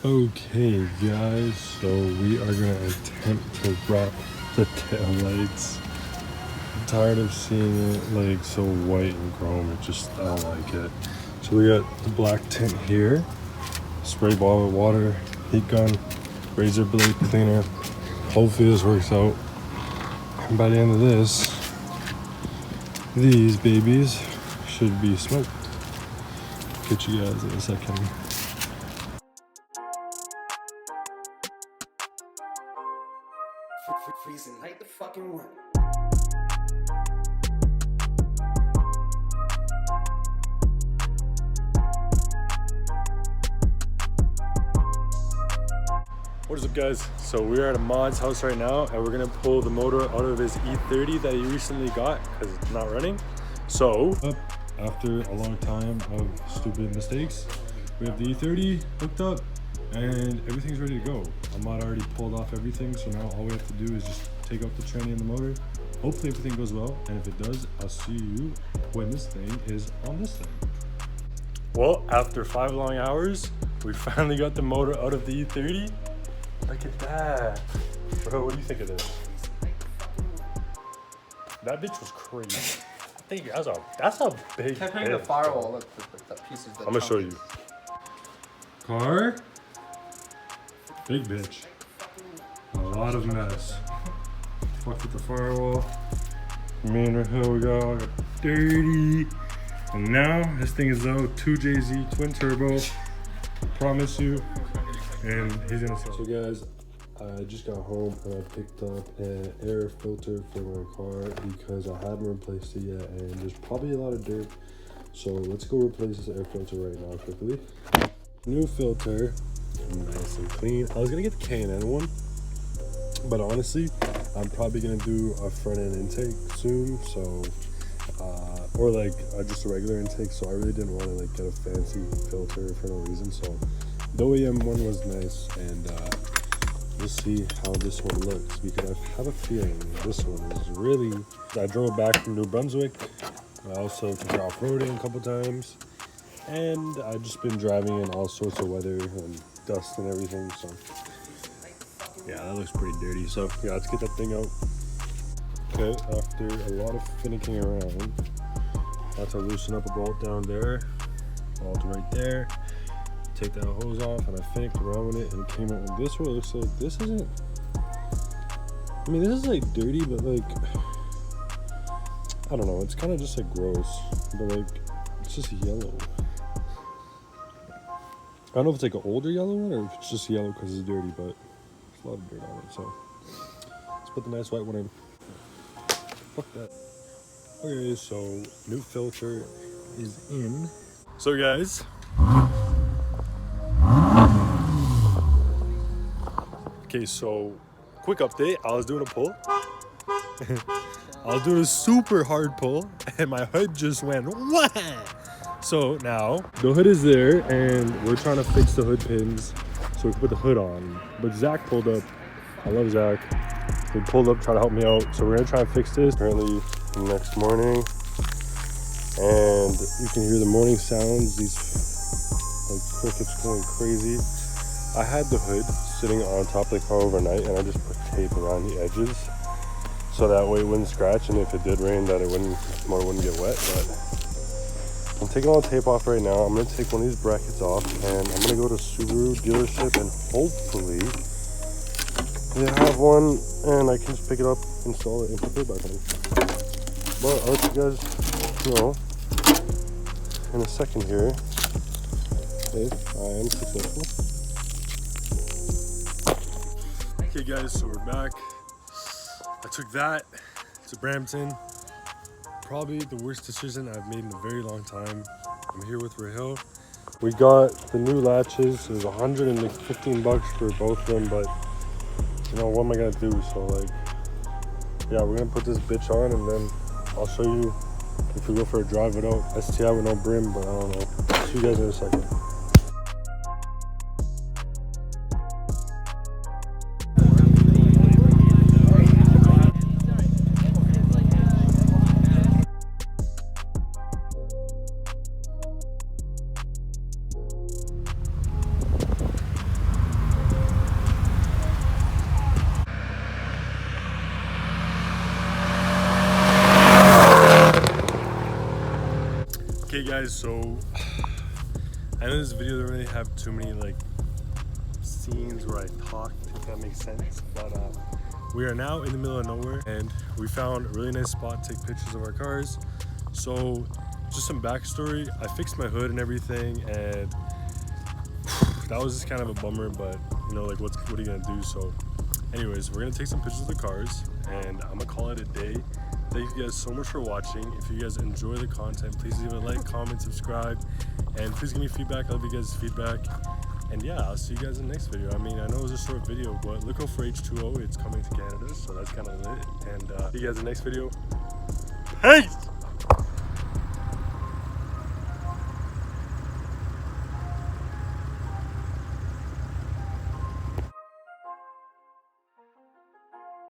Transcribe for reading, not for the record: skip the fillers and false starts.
Okay guys, so we are gonna attempt to wrap the tail lights. I'm tired of seeing it like so white and chrome. I don't like it. So we got the black tint here, spray bottle of water, heat gun, razor blade cleaner. Hopefully this works out. And by the end of this, these babies should be smoked. Catch you guys in a second. Freezing like the fucking one. What is up guys? So we're at a mod's house right now and we're gonna pull the motor out of his E30 that he recently got because it's not running. So after a long time of stupid mistakes, we have the E30 hooked up and everything's ready to go. Ahmad already pulled off everything, so now all we have to do is just take out the tranny and the motor. Hopefully everything goes well, and if it does, I'll see you when this thing is on this thing. Well, after 5 long hours, we finally got the motor out of the E30. Look at that. Bro, what do you think of this? That bitch was crazy. I think that's a big Kept hitting the firewall. Look, that piece is the I'm gonna show you. Car? Big bitch. A lot of mess. Fucked with the firewall. Me and Rahil, we got all dirty. And now this thing is out 2JZ twin turbo. Promise you. And he's gonna sell. So guys, I just got home and I picked up an air filter for my car because I haven't replaced it yet and there's probably a lot of dirt. So let's go replace this air filter right now quickly. New filter, nice and clean. I was gonna get the K&N one, but honestly, I'm probably gonna do a front end intake soon. So, or like just a regular intake. So I really didn't want to like get a fancy filter for no reason. So the OEM one was nice, and we'll see how this one looks because I have a feeling this one is really. I drove back from New Brunswick. I also took it off-roading a couple times, and I've just been driving in all sorts of weather and dust and everything. So yeah, that looks pretty dirty. So yeah, let's get that thing out. Okay, after a lot of finicking around, I had to loosen up a bolt down there, bolt right there. Take that hose off, and I finicked around with it and came out with this. What it looks like. This isn't. I mean, this is like dirty, but like I don't know. It's kind of just like gross, but like it's just yellow. I don't know if it's like an older yellow one or if it's just yellow because it's dirty, but there's a lot of dirt on it. So let's put the nice white one in. Fuck that. Okay, so new filter is in. So guys. Okay, so quick update. I was doing a pull. I was doing a super hard pull, and my hood just went wham! So now the hood is there, and we're trying to fix the hood pins so we can put the hood on. But Zach pulled up. I love Zach. He pulled up, trying to help me out. So we're gonna try and fix this. Currently, next morning, and you can hear the morning sounds. These like crickets going crazy. I had the hood sitting on top of the car overnight, and I just put tape around the edges so that way it wouldn't scratch, and if it did rain that motor wouldn't get wet. But I'm taking all the tape off right now. I'm gonna take one of these brackets off, and I'm gonna go to Subaru dealership, and hopefully they have one and I can just pick it up, install it, and put it back on. But I'll let you guys know in a second here if I am successful. Okay guys, so we're back. I took that to Brampton. Probably the worst decision I've made in a very long time. I'm here with Rahil. We got the new latches. It was $115 for both of them, but you know, what am I gonna do? So like, yeah, we're gonna put this bitch on and then I'll show you if we go for a drive without STI with no brim, but I don't know. See you guys in a second. guys, so I know this video doesn't really have too many like scenes where I talk, if that makes sense, but we are now in the middle of nowhere and we found a really nice spot to take pictures of our cars. So just some backstory, I fixed my hood and everything, and that was just kind of a bummer, but you know, like what are you gonna do? So anyways, we're gonna take some pictures of the cars and I'm gonna call it a day. Thank you guys so much for watching. If you guys enjoy the content, please leave a like, comment, subscribe, and please give me feedback. I love you guys' feedback. And yeah, I'll see you guys in the next video. I mean, I know it was a short video, but look out for H2O. It's coming to Canada, so that's kind of lit. And see you guys in the next video. Peace!